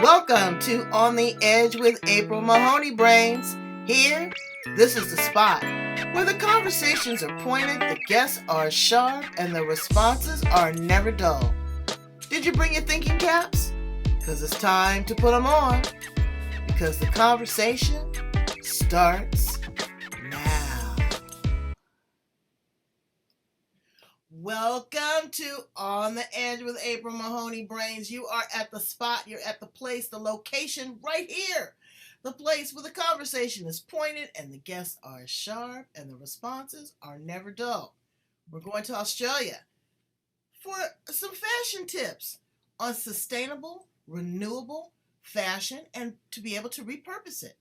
Welcome to On the Edge with April Mahoney Brains. Here, this is the spot where the conversations are pointed, the guests are sharp, and the responses are never dull. Did you bring your thinking caps? Because it's time to put them on. Because the conversation starts now. Welcome to On the Edge with April Mahoney Brains. You are at the spot, you're at the place, the location right here. The place where the conversation is pointed and the guests are sharp and the responses are never dull. We're going to Australia for some fashion tips on sustainable, renewable fashion and to be able to repurpose it.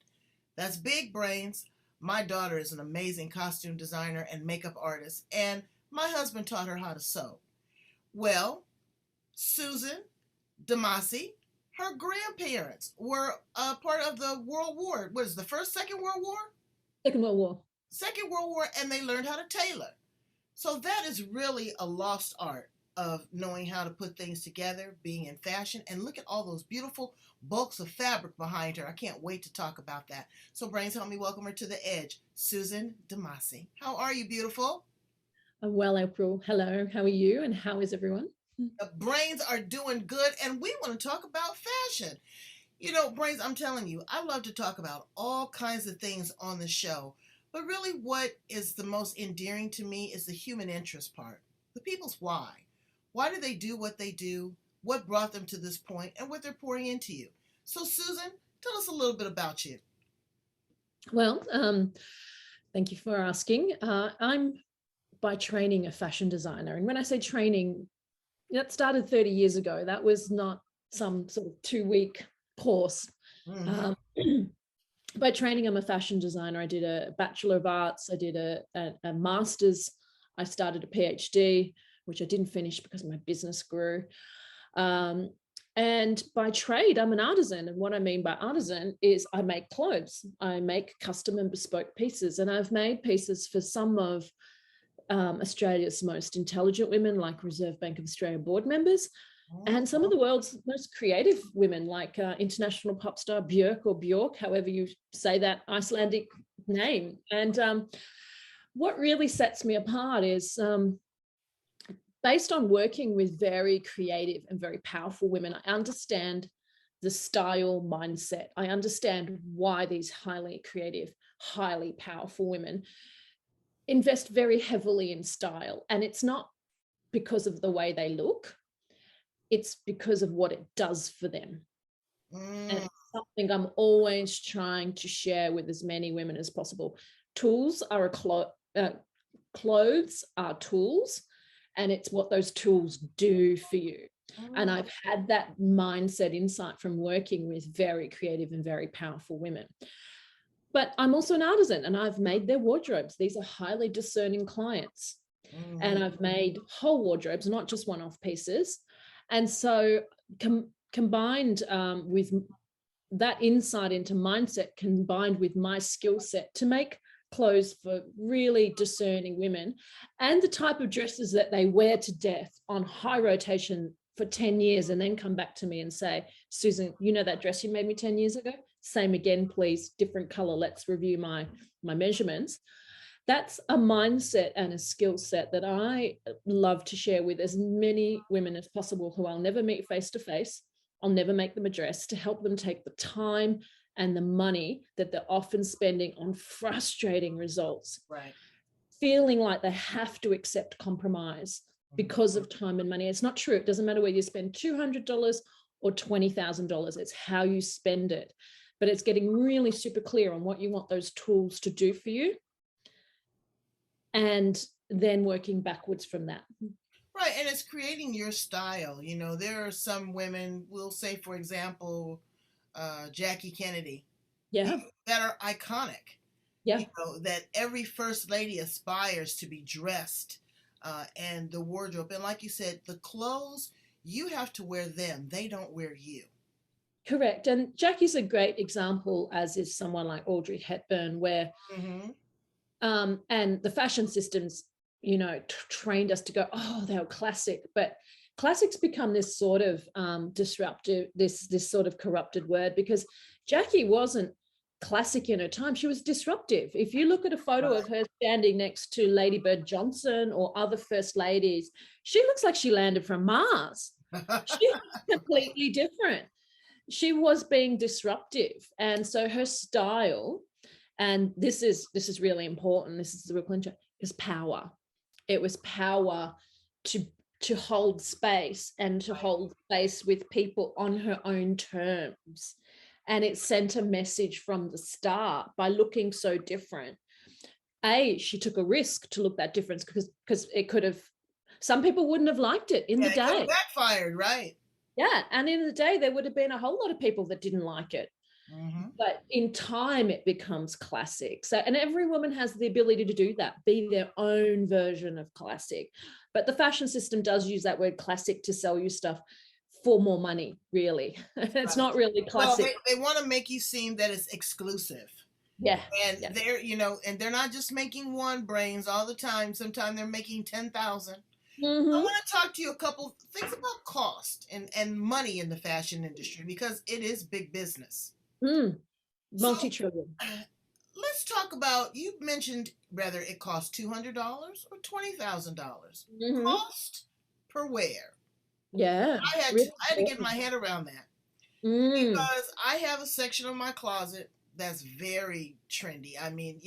That's big brains. My daughter is an amazing costume designer and makeup artist, and my husband taught her how to sew. Well, Susan Dimasi, her grandparents were a part of the World War. What is the first, Second World War? Second World War. Second World War, and they learned how to tailor. So that is really a lost art of knowing how to put things together, being in fashion, and look at all those beautiful bulks of fabric behind her. I can't wait to talk about that. So Brains, help me welcome her to the edge, Susan Dimasi. How are you, beautiful? Well, April, hello. How are you and how is everyone? The Brains are doing good, and we want to talk about fashion. You know, Brains, I'm telling you, I love to talk about all kinds of things on the show, but really what is the most endearing to me is the human interest part, the people's why. Why do they do what they do? What brought them to this point, and what they're pouring into you? So, Susan, tell us a little bit about you. Well, thank you for asking. I'm by training a fashion designer. And when I say training, that started 30 years ago. That was not some sort of 2-week course. By training, I'm a fashion designer. I did a Bachelor of Arts. I did a master's. I started a PhD, which I didn't finish because my business grew. And by trade, I'm an artisan. And what I mean by artisan is I make clothes. I make custom and bespoke pieces. And I've made pieces for some of Australia's most intelligent women, like Reserve Bank of Australia board members, and some of the world's most creative women, like international pop star Björk or Bjork, however you say that Icelandic name. And what really sets me apart is based on working with very creative and very powerful women, I understand the style mindset. I understand why these highly creative, highly powerful women invest very heavily in style. And it's not because of the way they look, it's because of what it does for them. And it's something I'm always trying to share with as many women as possible. Tools are clothes are tools, and it's what those tools do for you. And I've had that mindset insight from working with very creative and very powerful women. But I'm also an artisan, and I've made their wardrobes. These are highly discerning clients. And I've made whole wardrobes, not just one-off pieces. And so combined with that insight into mindset, combined with my skill set to make clothes for really discerning women and the type of dresses that they wear to death on high rotation for 10 years and then come back to me and say, Susan, you know that dress you made me 10 years ago? Same again, please, different color. Let's review my measurements. That's a mindset and a skill set that I love to share with as many women as possible who I'll never meet face to face. I'll never make them a dress, to help them take the time and the money that they're often spending on frustrating results, Right. feeling like they have to accept compromise because of time and money. It's not true. It doesn't matter whether you spend $200 or $20,000. It's how you spend it. But it's getting really super clear on what you want those tools to do for you, and then working backwards from that. Right, and it's creating your style. You know, there are some women, we'll say, for example, Jackie Kennedy, Yeah. that are iconic. Yeah. You know, that every first lady aspires to be dressed, and the wardrobe. And like you said, the clothes, you have to wear them. They don't wear you. Correct. And Jackie's a great example, as is someone like Audrey Hepburn, where and the fashion systems, you know, trained us to go, oh, they were classic. But classics become this sort of disruptive, this sort of corrupted word, because Jackie wasn't classic in her time. She was disruptive. If you look at a photo of her standing next to Lady Bird Johnson or other first ladies, she looks like she landed from Mars. She's completely different. She was being disruptive. And so her style, and this is really important, this is the real clincher, is power. It was power to hold space, and to hold space with people on her own terms. And it sent a message from the start by looking so different. She took a risk to look that different, because it could have, some people wouldn't have liked it in the day. It could have backfired, right? Yeah, and in the day there would have been a whole lot of people that didn't like it. Mm-hmm. But in time it becomes classic. So, and every woman has the ability to do that, be their own version of classic. But the fashion system does use that word classic to sell you stuff for more money, really. It's not really classic. Well, they want to make you seem that it's exclusive. Yeah. And they're, and they're not just making one, Brains, all the time. Sometimes they're making 10,000. Mm-hmm. I want to talk to you a couple things about cost and money in the fashion industry, because it is big business. Multi-trillion. So, let's talk about, you mentioned whether it costs $200 or $20,000. Mm-hmm. Cost per wear. Yeah. I had to get my head around that. Because I have a section of my closet that's very trendy. I mean,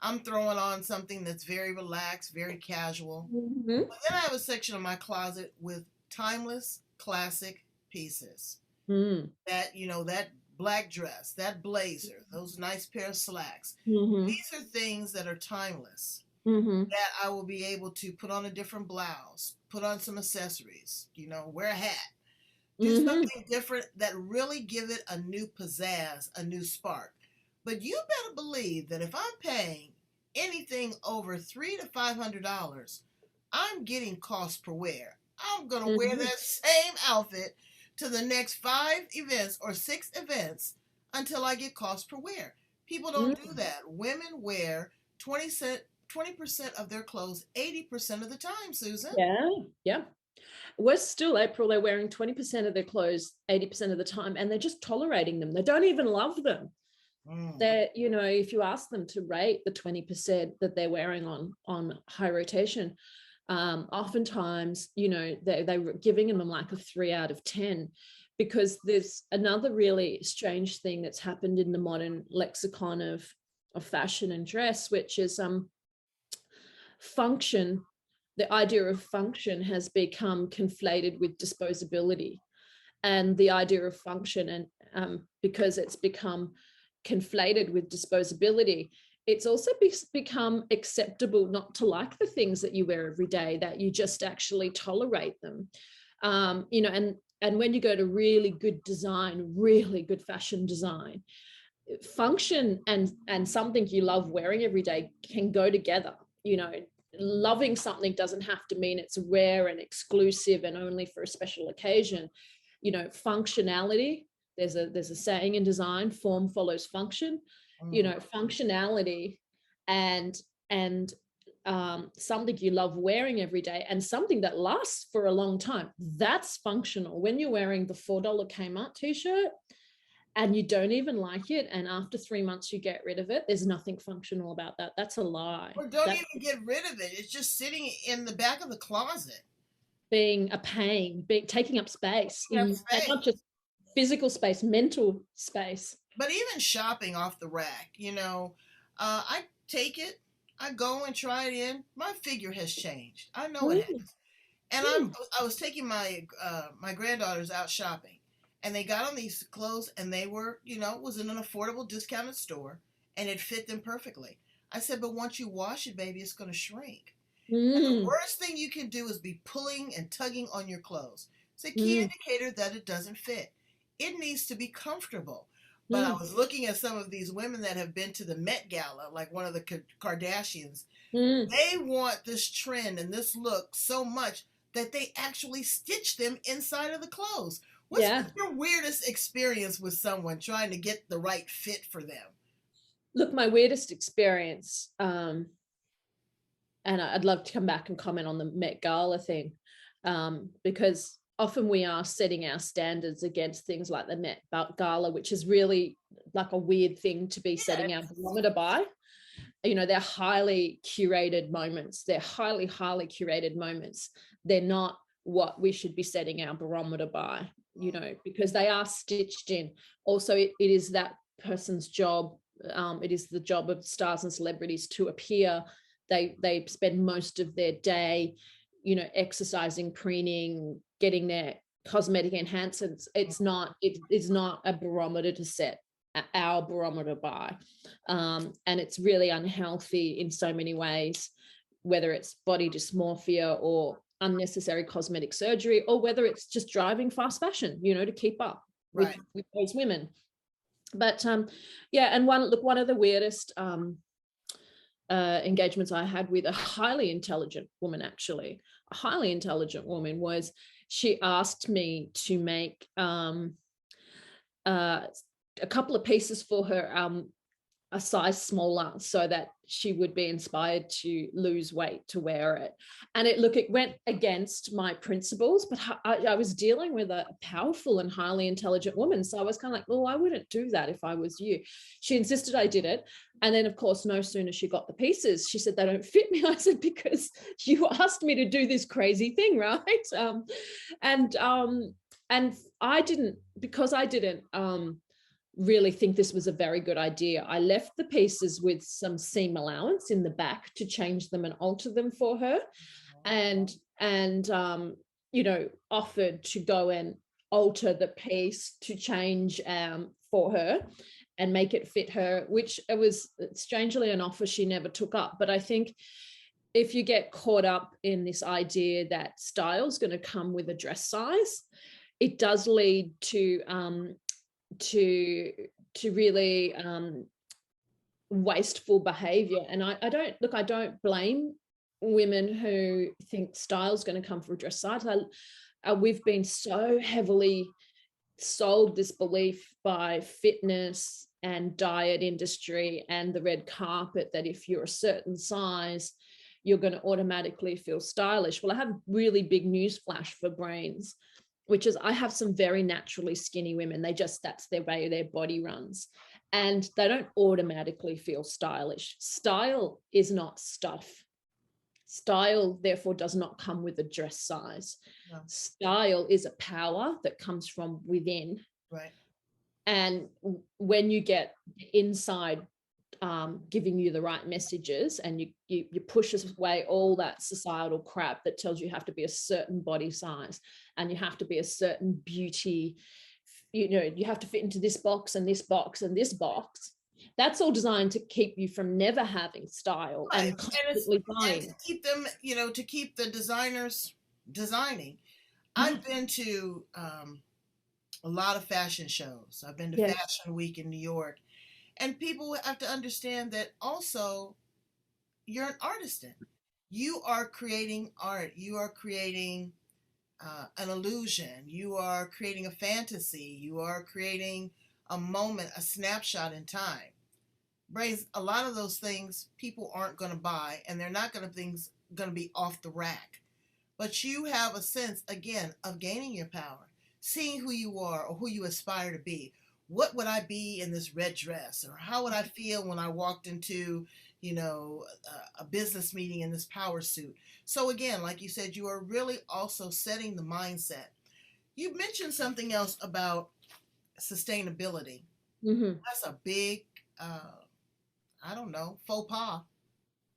I'm throwing on something that's very relaxed, very casual. Mm-hmm. But then I have a section of my closet with timeless, classic pieces. That, that black dress, that blazer, those nice pair of slacks. Mm-hmm. These are things that are timeless. Mm-hmm. That I will be able to put on a different blouse, put on some accessories, wear a hat. Do something different that really give it a new pizzazz, a new spark. But you better believe that if I'm paying anything over $300 to $500, I'm getting cost per wear. I'm going to wear that same outfit to the next 5 events or 6 events until I get cost per wear. People don't do that. Women wear 20% of their clothes 80% of the time, Susan. Yeah. We're still, April, they're wearing 20% of their clothes 80% of the time, and they're just tolerating them. They don't even love them. They're, if you ask them to rate the 20% that they're wearing on high rotation, oftentimes, they're giving them like a 3 out of 10, because there's another really strange thing that's happened in the modern lexicon of fashion and dress, which is function. The idea of function has become conflated with disposability, and the idea of function, and because it's become conflated with disposability, it's also become acceptable not to like the things that you wear every day, that you just actually tolerate them. And when you go to really good design, really good fashion design, function and something you love wearing every day can go together. Loving something doesn't have to mean it's rare and exclusive and only for a special occasion. Functionality, there's a saying in design, form follows function. Functionality and something you love wearing every day, and something that lasts for a long time, that's functional. When you're wearing the $4 Kmart t-shirt and you don't even like it, and after 3 months you get rid of it, there's nothing functional about that. That's a lie. Or don't even get rid of it. It's just sitting in the back of the closet. Being a pain, taking up space. And not just physical space, mental space. But even shopping off the rack, I take it, I go and try it in. My figure has changed. I know it has. And I was taking my granddaughters out shopping. And they got on these clothes, and they were, it was in an affordable discounted store, and it fit them perfectly. I said, but once you wash it, baby, it's going to shrink. And the worst thing you can do is be pulling and tugging on your clothes. It's a key indicator that it doesn't fit. It needs to be comfortable. But I was looking at some of these women that have been to the Met Gala, like one of the Kardashians. They want this trend and this look so much that they actually stitch them inside of the clothes. What's your weirdest experience with someone trying to get the right fit for them? Look, my weirdest experience, and I'd love to come back and comment on the Met Gala thing. because often we are setting our standards against things like the Met Gala, which is really like a weird thing to be setting our barometer by. You know, they're highly curated moments. They're highly, highly curated moments. They're not what we should be setting our barometer by, you know, because they are stitched in. Also, it is that person's job. It is the job of stars and celebrities to appear. They spend most of their day, you know, exercising, preening, getting their cosmetic enhancements. It's not a barometer to set our barometer by, and it's really unhealthy in so many ways, whether it's body dysmorphia or unnecessary cosmetic surgery, or whether it's just driving fast fashion, you know, to keep up with those women. But yeah, and one of the weirdest engagements I had with a highly intelligent woman, actually, a highly intelligent woman, was she asked me to make a couple of pieces for her, a size smaller, so that she would be inspired to lose weight to wear it. And it went against my principles, but I was dealing with a powerful and highly intelligent woman. So I was kind of like, well, I wouldn't do that if I was you. She insisted I did it. And then, of course, no sooner she got the pieces, she said, they don't fit me. I said, because you asked me to do this crazy thing, right? And I didn't, because I didn't really think this was a very good idea, I left the pieces with some seam allowance in the back to change them and alter them for her, and you know, offered to go and alter the piece to change for her and make it fit her, which it was strangely an offer she never took up. But I think if you get caught up in this idea that style is going to come with a dress size, it does lead to really wasteful behavior. And I don't blame women who think style is going to come from a dress size. We've been so heavily sold this belief by fitness and diet industry and the red carpet that if you're a certain size, you're going to automatically feel stylish. Well, I have really big news flash for brains, which is I have some very naturally skinny women. That's their way their body runs. And they don't automatically feel stylish. Style is not stuff. Style, therefore, does not come with a dress size. No. Style is a power that comes from within. Right. And when you get inside giving you the right messages, and you push away all that societal crap that tells you have to be a certain body size and you have to be a certain beauty, you know, you have to fit into this box and this box and this box. That's all designed to keep you from never having style, right, and constantly buying. And to keep them, you know, to keep the designers designing. I've been to a lot of fashion shows. I've been to Fashion Week in New York. And people have to understand that also you're an artisan. You are creating art. You are creating an illusion. You are creating a fantasy. You are creating a moment, a snapshot in time. Brains, a lot of those things people aren't going to buy, and they're not going to be off the rack. But you have a sense, again, of gaining your power, seeing who you are or who you aspire to be. What would I be in this red dress? Or how would I feel when I walked into, you know, a business meeting in this power suit? So again, like you said, you are really also setting the mindset. You mentioned something else about sustainability. Mm-hmm. That's a big, I don't know, faux pas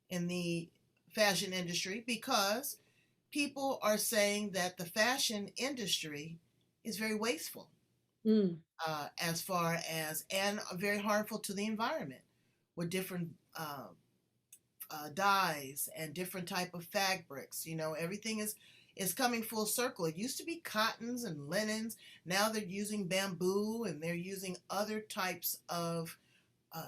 in the fashion industry, because people are saying that the fashion industry is very wasteful. As far as, and very harmful to the environment, with different dyes and different type of fabrics. You know, everything is coming full circle. It used to be cottons and linens. Now they're using bamboo and they're using other types of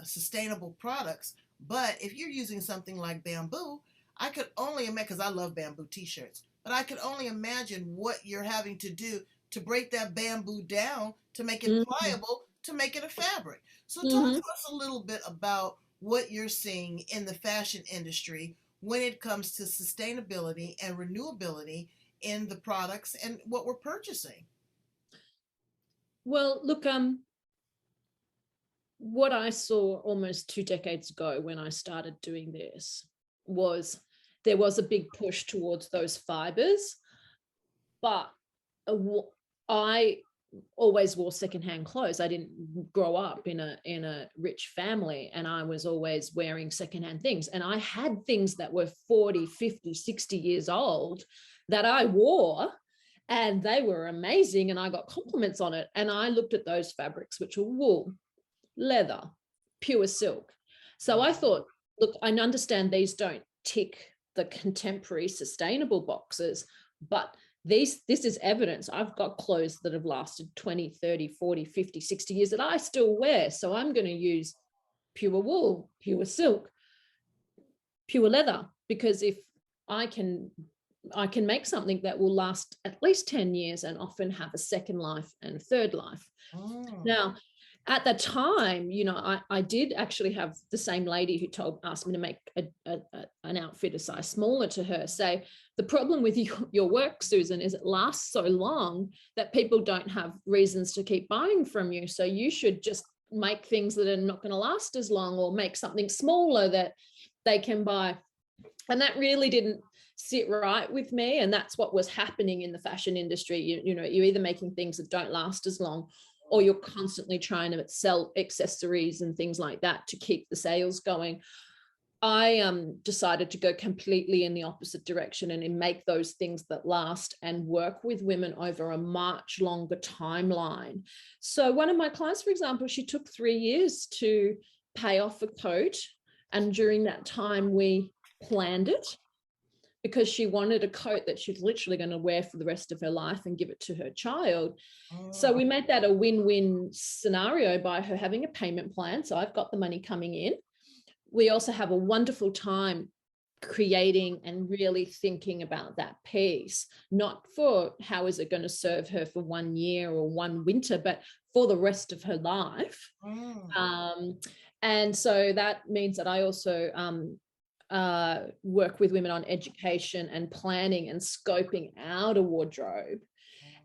sustainable products. But if you're using something like bamboo, I could only imagine, because I love bamboo t-shirts, but I could only imagine what you're having to do to break that bamboo down to make it pliable, to make it a fabric. So talk to us a little bit about what you're seeing in the fashion industry when it comes to sustainability and renewability in the products and what we're purchasing? Well, look, what I saw almost 2 decades ago when I started doing this was there was a big push towards those fibers, but I always wore secondhand clothes. I didn't grow up in a rich family, and I was always wearing secondhand things. And I had things that were 40, 50, 60 years old that I wore, and they were amazing, and I got compliments on it. And I looked at those fabrics, which were wool, leather, pure silk. So I thought, look, I understand these don't tick the contemporary sustainable boxes, but this is evidence. I've got clothes that have lasted 20, 30, 40, 50, 60 years that I still wear. So I'm going to use pure wool, pure silk, pure leather, because if I can make something that will last at least 10 years and often have a second life and a third life. Now, at the time, I did actually have the same lady who asked me to make an outfit a size smaller to her say, the problem with your work, Susan, is it lasts so long that people don't have reasons to keep buying from you. So you should just make things that are not going to last as long, or make something smaller that they can buy. And that really didn't sit right with me. And that's what was happening in the fashion industry. You're either making things that don't last as long, or you're constantly trying to sell accessories and things like that to keep the sales going. I decided to go completely in the opposite direction and make those things that last and work with women over a much longer timeline. So one of my clients, for example, she took 3 years to pay off a coat. And during that time, we planned it, because she wanted a coat that she's literally going to wear for the rest of her life and give it to her child. So we made that a win-win scenario by her having a payment plan. So I've got the money coming in. We also have a wonderful time creating and really thinking about that piece, not for how is it going to serve her for 1 year or one winter, but for the rest of her life. And so that means that I also work with women on education and planning and scoping out a wardrobe.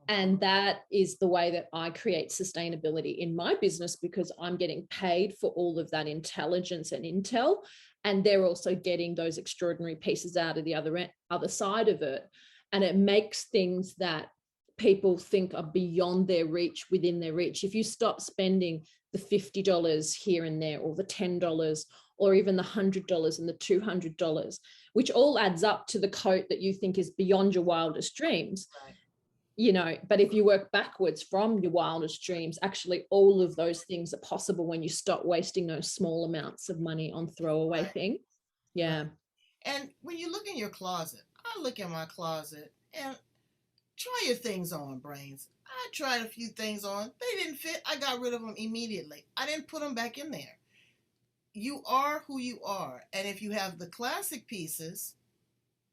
And that is the way that I create sustainability in my business, because I'm getting paid for all of that intelligence and intel. And they're also getting those extraordinary pieces out of the other side of it. And it makes things that people think are beyond their reach within their reach. If you stop spending the $50 here and there, or the $10, or even the $100 and the $200, which all adds up to the coat that you think is beyond your wildest dreams. Right. But if you work backwards from your wildest dreams, actually all of those things are possible when you stop wasting those small amounts of money on throwaway things. Yeah. Right. And when you look in your closet, I look in my closet and try your things on, Brains. I tried a few things on. They didn't fit. I got rid of them immediately. I didn't put them back in there. You are who you are. And if you have the classic pieces,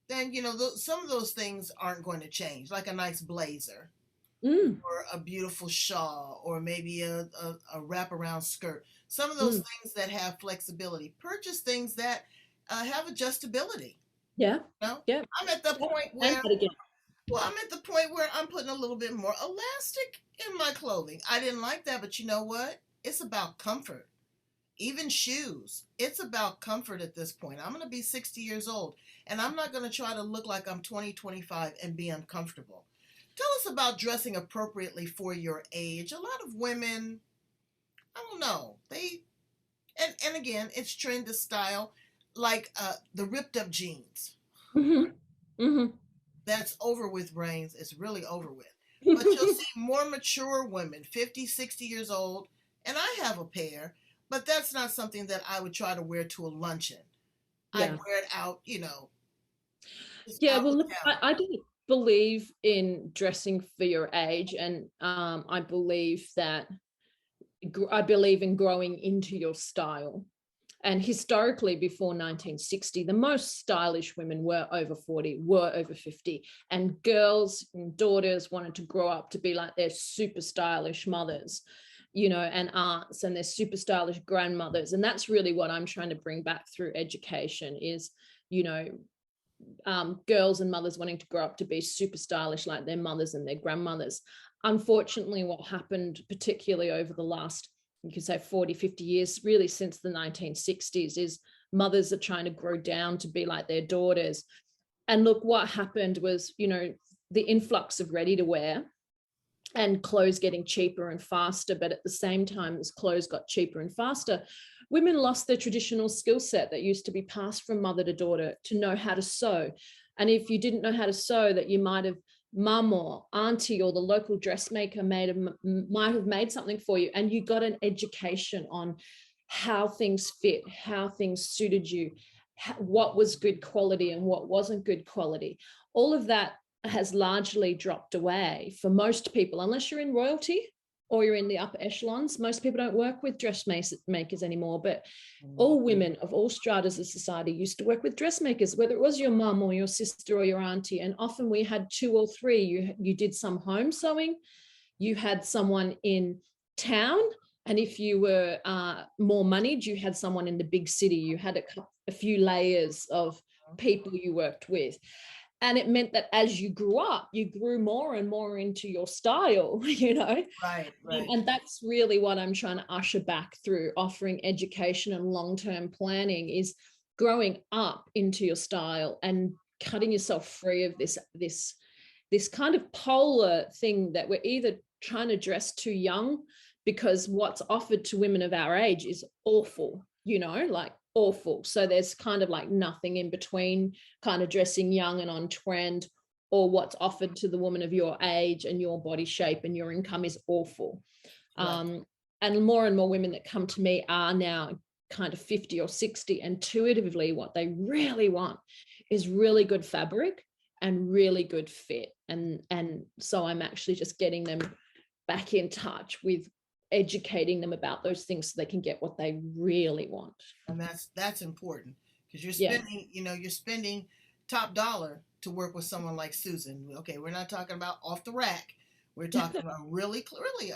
then, some of those things aren't going to change, like a nice blazer or a beautiful shawl, or maybe a wraparound skirt. Some of those things that have flexibility. Purchase things that have adjustability. Yeah. Yeah. I'm at the point where I'm putting a little bit more elastic in my clothing. I didn't like that, but you know what? It's about comfort. Even shoes, it's about comfort at this point. I'm going to be 60 years old, and I'm not going to try to look like I'm 20, 25 and be uncomfortable. Tell us about dressing appropriately for your age. A lot of women, I don't know, and again, it's trend to style, like the ripped up jeans. That's over with, Brains. It's really over with. But you'll see more mature women, 50, 60 years old, and I have a pair. But that's not something that I would try to wear to a luncheon. Yeah. I'd wear it out, Yeah, well, look, I don't believe in dressing for your age. And I believe in growing into your style. And historically, before 1960, the most stylish women were over 40, were over 50. And girls and daughters wanted to grow up to be like their super stylish mothers, and aunts, and their super stylish grandmothers. And that's really what I'm trying to bring back through education is, girls and mothers wanting to grow up to be super stylish like their mothers and their grandmothers. Unfortunately, what happened, particularly over the last, you could say 40, 50 years, really since the 1960s, is mothers are trying to grow down to be like their daughters. And look, what happened was, you know, the influx of ready to wear and clothes getting cheaper and faster. But at the same time as clothes got cheaper and faster, women lost their traditional skill set that used to be passed from mother to daughter, to know how to sew. And if you didn't know how to sew, that you might have mum or auntie or the local dressmaker might have made something for you, and you got an education on how things fit, how things suited you, what was good quality and what wasn't good quality. All of that has largely dropped away for most people, unless you're in royalty or you're in the upper echelons. Most people don't work with dressmakers anymore, but all women of all stratas of society used to work with dressmakers, whether it was your mum or your sister or your auntie. And often we had two or three. You did some home sewing, you had someone in town, and if you were more moneyed, you had someone in the big city. You had a few layers of people you worked with. And it meant that as you grew up, you grew more and more into your style, you know? Right. And that's really what I'm trying to usher back through offering education and long-term planning, is growing up into your style and cutting yourself free of this kind of polar thing that we're either trying to dress too young, because what's offered to women of our age is awful, you know, like awful. So there's kind of like nothing in between, kind of dressing young and on trend, or what's offered to the woman of your age and your body shape and your income is awful. Right. And more women that come to me are now kind of 50 or 60. Intuitively, what they really want is really good fabric and really good fit. And so I'm actually just getting them back in touch with educating them about those things so they can get what they really want. And that's important, because you're spending, you're spending top dollar to work with someone like Susan. Okay, we're not talking about off the rack. We're talking about really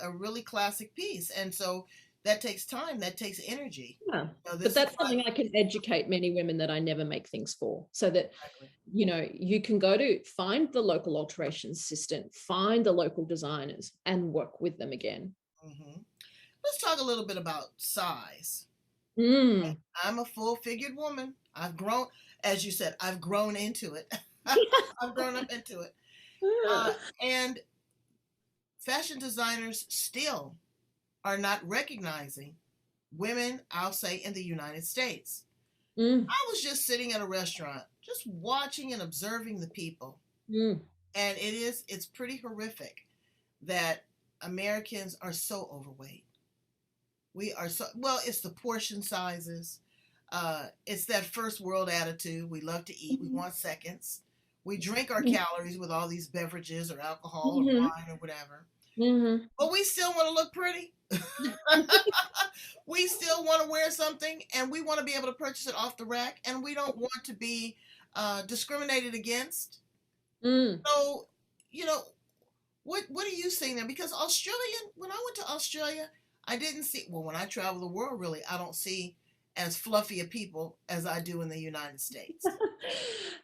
a really classic piece. And so that takes time, that takes energy. Yeah. But that's something I can educate many women that I never make things for, so that, you know, you can go to find the local alteration assistant, find the local designers and work with them again. Mm-hmm. Let's talk a little bit about size. I'm a full-figured woman. I've grown, as you said, I've grown into it. I've grown up into it. And fashion designers still are not recognizing women, I'll say, in the United States. I was just sitting at a restaurant, just watching and observing the people. And it's pretty horrific that Americans are so overweight. We are so, well, it's the portion sizes. It's that first world attitude. We love to eat. We want seconds. We drink our calories with all these beverages or alcohol or wine or whatever. But we still want to look pretty. We still want to wear something, and we want to be able to purchase it off the rack, and we don't want to be discriminated against. So, what are you seeing there? Because when I went to Australia, I didn't see, well, when I travel the world, really, I don't see as fluffy a people as I do in the United States.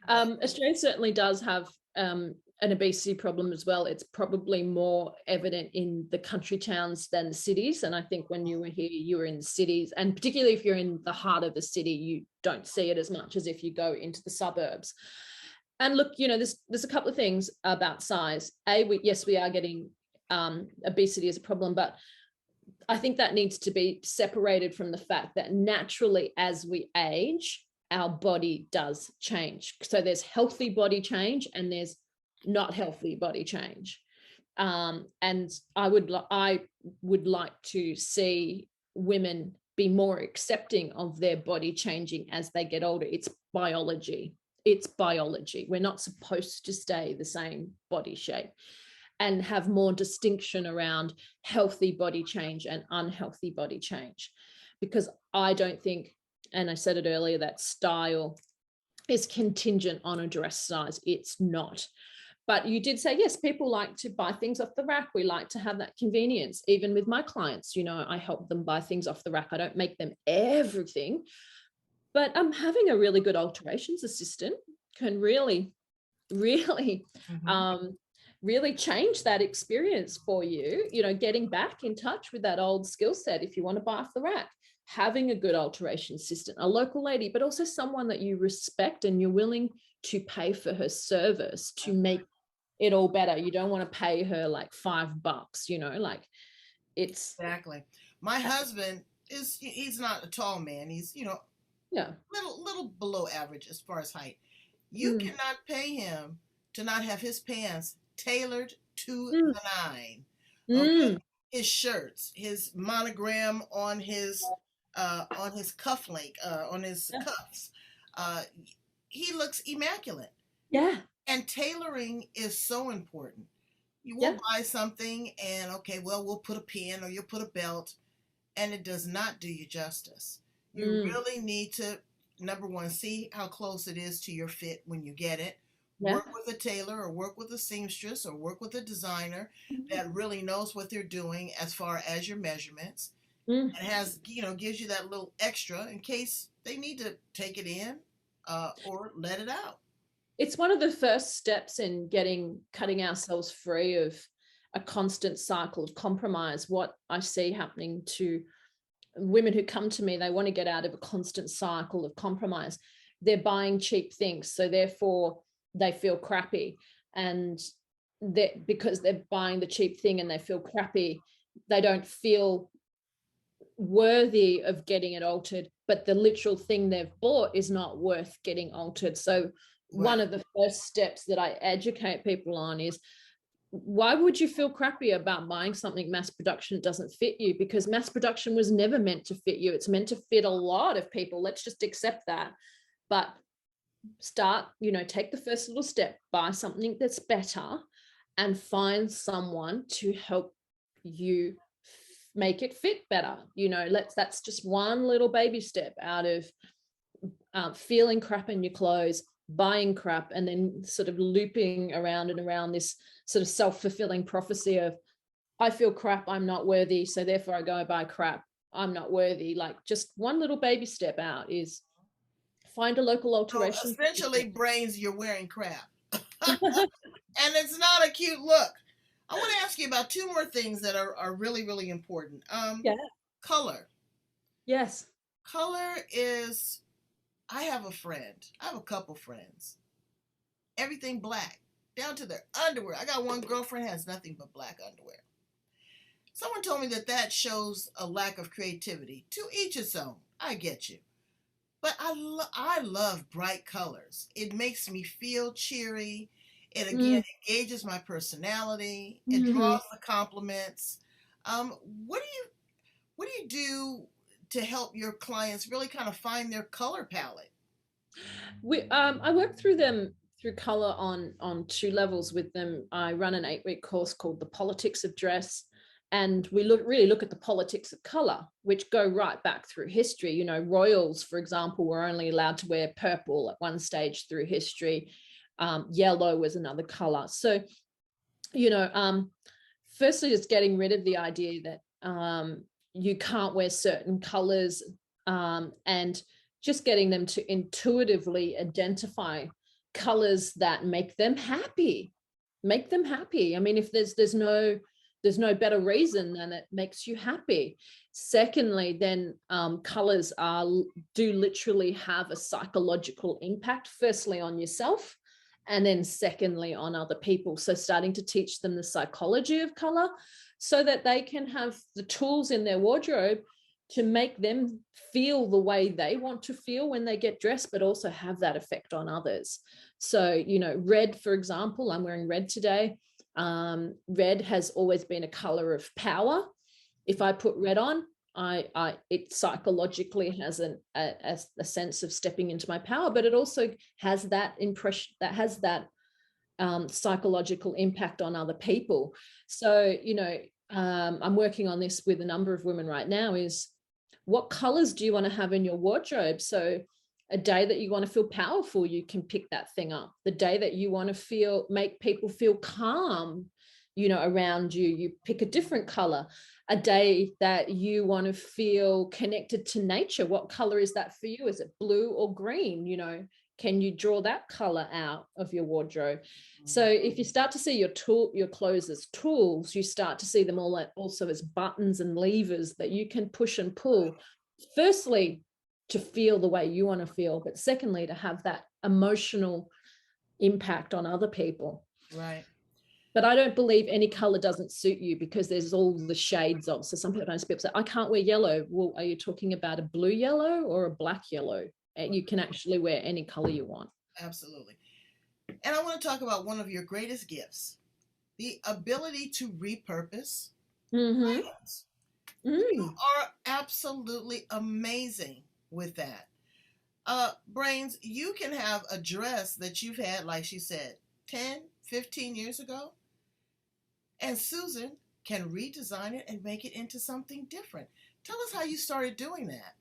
Australia certainly does have an obesity problem as well. It's probably more evident in the country towns than the cities. And I think when you were here, you were in the cities, and particularly if you're in the heart of the city, you don't see it as much as if you go into the suburbs. And look, there's a couple of things about size. Yes, we are getting obesity as a problem, but I think that needs to be separated from the fact that naturally, as we age, our body does change. So there's healthy body change and there's not healthy body change. And I would like to see women be more accepting of their body changing as they get older. It's biology. We're not supposed to stay the same body shape, and have more distinction around healthy body change and unhealthy body change. Because I don't think, and I said it earlier, that style is contingent on a dress size. It's not. But you did say, yes, people like to buy things off the rack. We like to have that convenience. Even with my clients, I help them buy things off the rack. I don't make them everything, but I'm having a really good alterations assistant. can really, really, really change that experience for you, you know, getting back in touch with that old skill set. If you want to buy off the rack, having a good alteration assistant, a local lady, but also someone that you respect and you're willing to pay for her service to make it all better. You don't want to pay her like $5, you know, like it's Exactly. My husband he's not a tall man. He's, yeah. little below average as far as height. You cannot pay him to not have his pants tailored to the nine. Okay. His shirts, his monogram on his cuff link, on his cuffs. He looks immaculate. Yeah. And tailoring is so important. You will buy something and okay, well, we'll put a pin or you'll put a belt, and it does not do you justice. You really need to, number one, see how close it is to your fit when you get it. Work with a tailor or work with a seamstress or work with a designer that really knows what they're doing as far as your measurements, and has, gives you that little extra in case they need to take it in or let it out. It's one of the first steps in cutting ourselves free of a constant cycle of compromise. What I see happening to women who come to me, they want to get out of a constant cycle of compromise. They're buying cheap things, so therefore they feel crappy, and because they're buying the cheap thing and they feel crappy, they don't feel worthy of getting it altered, but the literal thing they've bought is not worth getting altered. So one of the first steps that I educate people on is, why would you feel crappy about buying something mass production that doesn't fit you? Because mass production was never meant to fit you. It's meant to fit a lot of people. Let's just accept that. But start, take the first little step, buy something that's better and find someone to help you make it fit better. That's just one little baby step out of feeling crap in your clothes, buying crap, and then sort of looping around and around this sort of self-fulfilling prophecy of, I feel crap, I'm not worthy, so therefore I go buy crap, I'm not worthy. Like, just one little baby step out is find a local alteration. So essentially, brains, you're wearing crap. And it's not a cute look. I want to ask you about two more things that are really, really important. Color. Yes. Color is, I have a couple friends. Everything black, down to their underwear. I got one girlfriend has nothing but black underwear. Someone told me that shows a lack of creativity. To each his own. I get you. But I love bright colors. It makes me feel cheery. It again engages my personality. It draws the compliments. What do you do to help your clients really kind of find their color palette? I work through color on two levels with them. I run an 8-week course called The Politics of Dress, and we really look at the politics of color, which go right back through history. Royals, for example, were only allowed to wear purple at one stage through history. Yellow was another color. So, firstly, just getting rid of the idea that you can't wear certain colors, and just getting them to intuitively identify colors that make them happy. I mean, if there's no better reason than it makes you happy. Secondly, then colors do literally have a psychological impact, firstly on yourself, and then secondly on other people. So starting to teach them the psychology of color so that they can have the tools in their wardrobe to make them feel the way they want to feel when they get dressed, but also have that effect on others. So, red, for example, I'm wearing red today. Red has always been a color of power. If I put red on, it psychologically has a sense of stepping into my power, but it also has that impression, that has that psychological impact on other people. So, I'm working on this with a number of women right now, is what colors do you want to have in your wardrobe? So a day that you want to feel powerful, you can pick that thing up. The day that you want to make people feel calm, around you, you pick a different color. A day that you want to feel connected to nature, what color is that for you? Is it blue or green? Can you draw that color out of your wardrobe? So if you start to see your clothes as tools, you start to see them all also as buttons and levers that you can push and pull. Firstly, to feel the way you want to feel, but secondly, to have that emotional impact on other people. Right. But I don't believe any color doesn't suit you, because there's all the shades of. So some people say, I can't wear yellow. Well, are you talking about a blue yellow or a black yellow? You can actually wear any color you want. Absolutely. And I want to talk about one of your greatest gifts, the ability to repurpose items. You are absolutely amazing with that. Brains, you can have a dress that you've had, like she said, 10, 15 years ago, and Susan can redesign it and make it into something different. Tell us how you started doing that.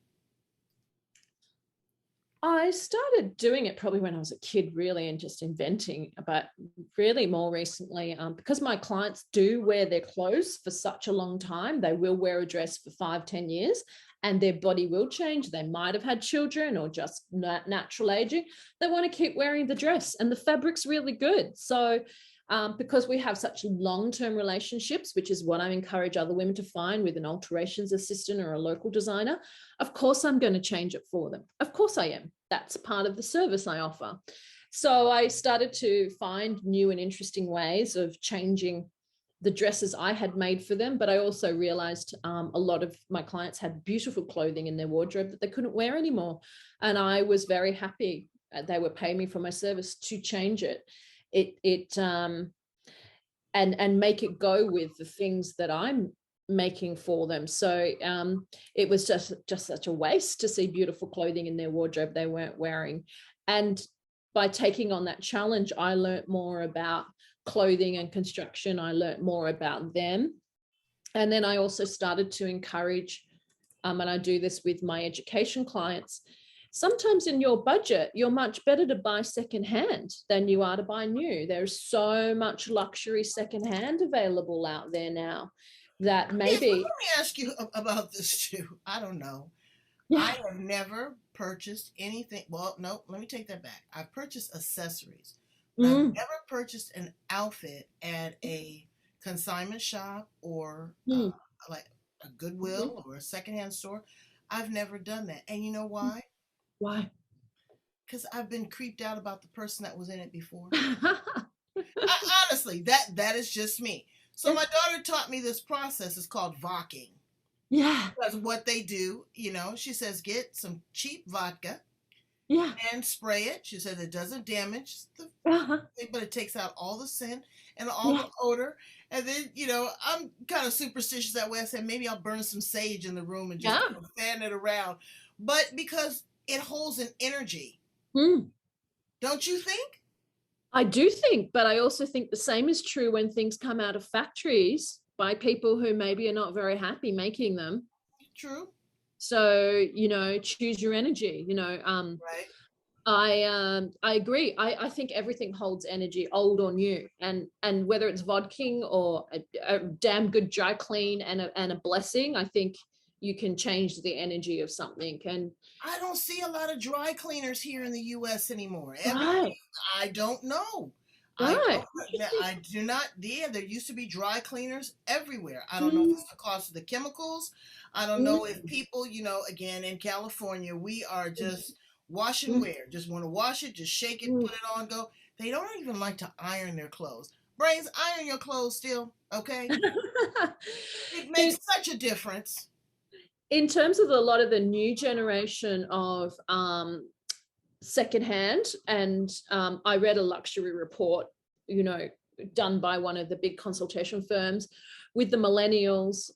I started doing it probably when I was a kid, really, and just inventing, but really more recently, because my clients do wear their clothes for such a long time. They will wear a dress for 5-10 years and their body will change. They might have had children or just natural aging. They want to keep wearing the dress, and the fabric's really good. So because we have such long-term relationships, which is what I encourage other women to find with an alterations assistant or a local designer, of course I'm going to change it for them. Of course I am. That's part of the service I offer. So I started to find new and interesting ways of changing the dresses I had made for them, but I also realized a lot of my clients had beautiful clothing in their wardrobe that they couldn't wear anymore. And I was very happy. They were paying me for my service to change it. And make it go with the things that I'm making for them. So it was just such a waste to see beautiful clothing in their wardrobe they weren't wearing. And by taking on that challenge, I learned more about clothing and construction. I learned more about them. And then I also started to encourage, and I do this with my education clients, sometimes in your budget, you're much better to buy secondhand than you are to buy new. There's so much luxury secondhand available out there now that maybe... Yes, let me ask you about this too. I don't know. Yeah. I have never purchased anything. Well, no, let me take that back. I've purchased accessories. But I've never purchased an outfit at a consignment shop or like a Goodwill or a secondhand store. I've never done that. And you know why? Why? Because I've been creeped out about the person that was in it before. Honestly, that is just me. So my daughter taught me this process. It's called vocking. Yeah. That's what they do. You know, she says, get some cheap vodka. Yeah. And spray it. She says it doesn't damage the thing, but it takes out all the scent and all the odor. And then, you know, I'm kind of superstitious that way. I said, maybe I'll burn some sage in the room and just fan it around. But because it holds an energy. Don't you think? I do think, but I also think the same is true when things come out of factories by people who maybe are not very happy making them. True. So, you know, choose your energy, you know. Right. I agree. I think everything holds energy, old or new, and whether it's vodking or a damn good dry clean and a blessing, I think you can change the energy of something. And I don't see a lot of dry cleaners here in the U.S. anymore. Right. I don't know. Right. I do not. Yeah, there used to be dry cleaners everywhere. I don't know if it's the cost of the chemicals. I don't know if people, you know, again, in California, we are just wash and wear. Just want to wash it, just shake it, put it on, go. They don't even like to iron their clothes. Brains, iron your clothes still, okay? It makes such a difference. In terms of a lot of the new generation of secondhand, and I read a luxury report, you know, done by one of the big consultation firms with the millennials,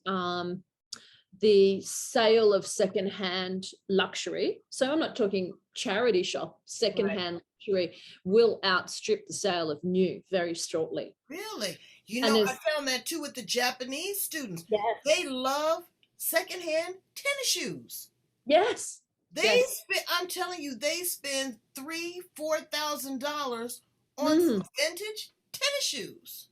the sale of secondhand luxury, so I'm not talking charity shop, secondhand luxury, will outstrip the sale of new very shortly. Really? You know, I found that too with the Japanese students. Yes. They love secondhand tennis shoes. Yes. They spend, I'm telling you, they spend $3,000-$4,000 on some vintage tennis shoes.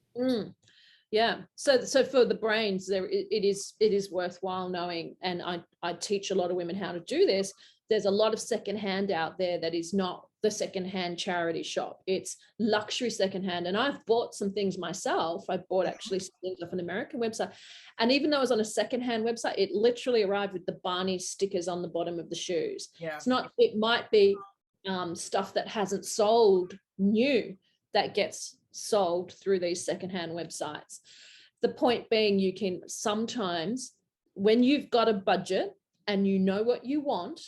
Yeah. So for the brains, it is worthwhile knowing, and I teach a lot of women how to do this. There's a lot of secondhand out there that is not the secondhand charity shop. It's luxury secondhand. And I've bought some things myself. I bought actually some things off an American website. And even though I was on a secondhand website, it literally arrived with the Barney stickers on the bottom of the shoes. Yeah. It's not, it might be stuff that hasn't sold new that gets sold through these secondhand websites. The point being, you can sometimes, when you've got a budget and you know what you want,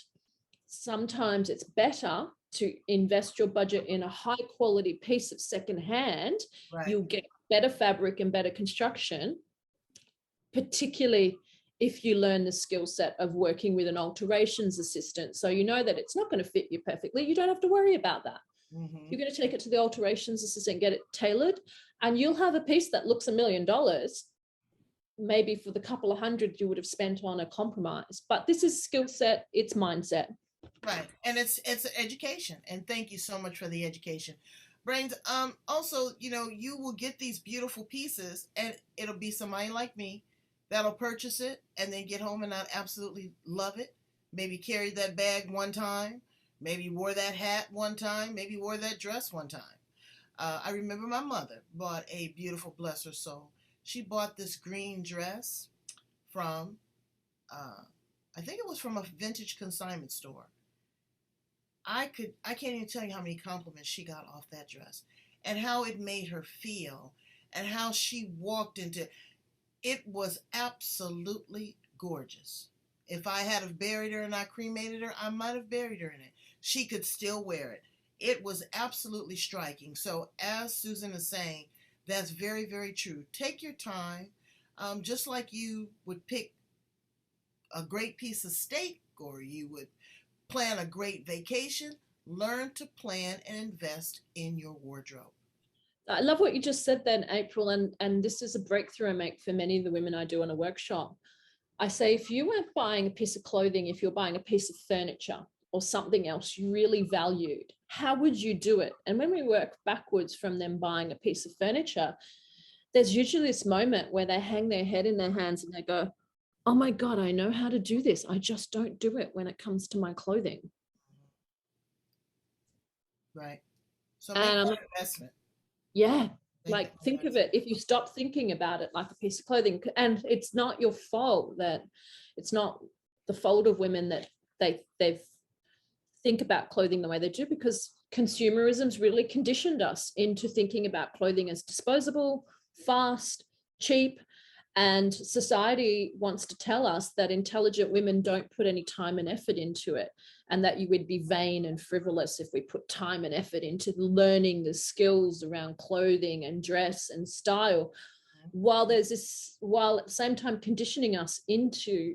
sometimes it's better to invest your budget in a high quality piece of secondhand. Right. You'll get better fabric and better construction, particularly if you learn the skill set of working with an alterations assistant. So you know that it's not going to fit you perfectly. You don't have to worry about that. Mm-hmm. You're going to take it to the alterations assistant, get it tailored, and you'll have a piece that looks $1 million, maybe for the couple of hundred you would have spent on a compromise. But this is skill set, it's mindset. Right. And it's education. And thank you so much for the education. Brains, also, you know, you will get these beautiful pieces and it'll be somebody like me that'll purchase it and then get home and not absolutely love it. Maybe carried that bag one time, maybe wore that hat one time, maybe wore that dress one time. I remember my mother bought a beautiful, bless her soul. She bought this green dress from, I think it was from a vintage consignment store. I can't even tell you how many compliments she got off that dress and how it made her feel and how she walked into it. Was absolutely gorgeous. If I had have buried her and I cremated her, I might have buried her in it. She could still wear it. It was absolutely striking. So as Susan is saying, that's very, very true. Take your time, just like you would pick a great piece of steak or you would plan a great vacation. Learn to plan and invest in your wardrobe. I love what you just said then, April, and this is a breakthrough I make for many of the women I do in a workshop. I say, if you weren't buying a piece of clothing, if you're buying a piece of furniture or something else you really valued, how would you do it? And when we work backwards from them buying a piece of furniture, there's usually this moment where they hang their head in their hands and they go, oh my God, I know how to do this. I just don't do it when it comes to my clothing. Right. So make that investment. Yeah. Like think of it, if you stop thinking about it like a piece of clothing, and it's not your fault that it's not the fault of women that they think about clothing the way they do, because consumerism's really conditioned us into thinking about clothing as disposable, fast, cheap. And society wants to tell us that intelligent women don't put any time and effort into it, and that you would be vain and frivolous if we put time and effort into learning the skills around clothing and dress and style, while at the same time conditioning us into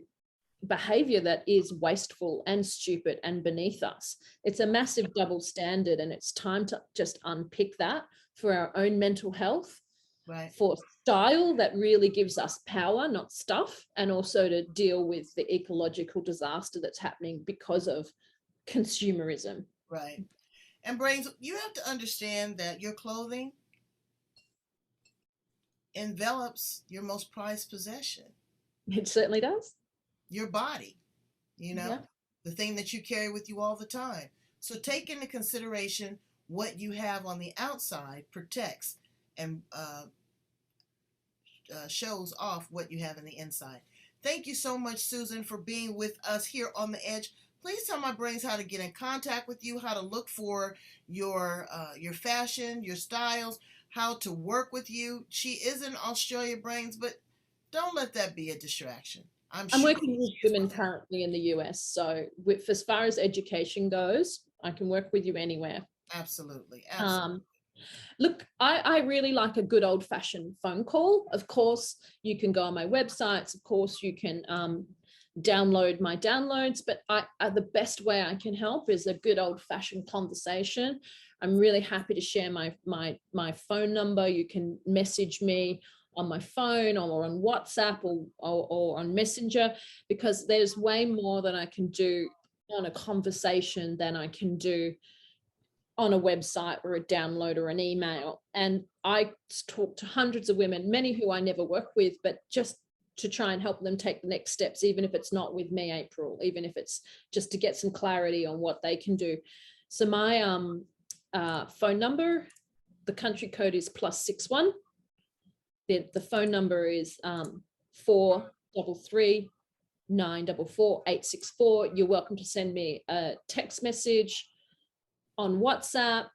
behavior that is wasteful and stupid and beneath us. It's a massive double standard, and it's time to just unpick that for our own mental health. Right. For style that really gives us power, not stuff, and also to deal with the ecological disaster that's happening because of consumerism. Right. And Brains, you have to understand that your clothing envelops your most prized possession. It certainly does. Your body, you know, the thing that you carry with you all the time. So take into consideration what you have on the outside protects and shows off what you have in the inside. Thank you so much, Susan, for being with us here on The Edge. Please tell my Brains how to get in contact with you, how to look for your fashion, your styles, how to work with you. She is in Australia, Brains, but don't let that be a distraction. I'm working with women currently in the US, so as far as education goes, I can work with you anywhere. Absolutely. Absolutely. Look, I really like a good old-fashioned phone call. Of course, you can go on my websites. Of course, you can download my downloads, but the best way I can help is a good old-fashioned conversation. I'm really happy to share my phone number. You can message me on my phone or on WhatsApp or on Messenger, because there's way more that I can do on a conversation than I can do on a website or a download or an email. And I talk to hundreds of women, many who I never work with, but just to try and help them take the next steps, even if it's not with me, April, even if it's just to get some clarity on what they can do. So my phone number, the country code is +61. The phone number is 433 944 864. You're welcome to send me a text message on WhatsApp,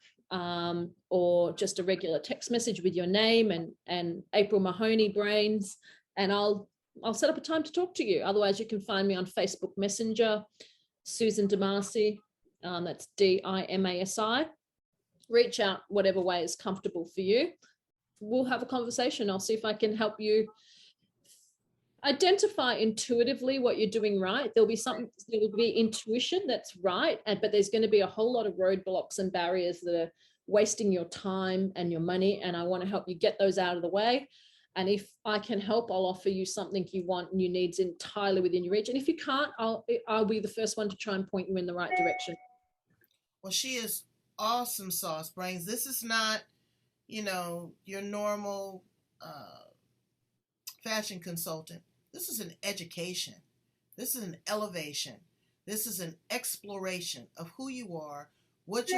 or just a regular text message with your name and April Mahoney Brains, and I'll set up a time to talk to you. Otherwise, you can find me on Facebook Messenger, Susan Dimasi, that's Dimasi. Reach out whatever way is comfortable for you. We'll have a conversation. I'll see if I can help you identify intuitively what you're doing right. There will be intuition that's right, but there's going to be a whole lot of roadblocks and barriers that are wasting your time and your money, and I want to help you get those out of the way. And if I can help, I'll offer you something you want and your needs entirely within your reach. And if you can't, I'll be the first one to try and point you in the right direction. Well, she is awesome sauce, Brains. This is not, your normal fashion consultant. This is an education. This is an elevation. This is an exploration of who you are, what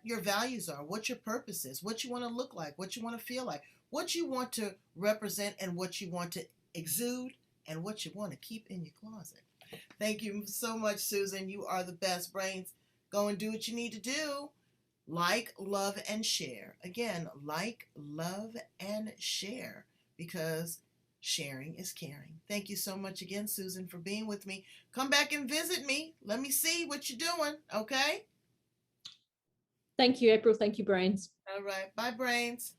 your values are, what your purpose is, what you want to look like, what you want to feel like, what you want to represent, and what you want to exude, and what you want to keep in your closet. Thank you so much, Susan. You are the best. Brains, go and do what you need to do. Like, love, and share. Again, like, love, and share, because sharing is caring. Thank you so much again, Susan, for being with me. Come back and visit me. Let me see what you're doing, okay? Thank you, April. Thank you, Brains. All right. Bye, Brains.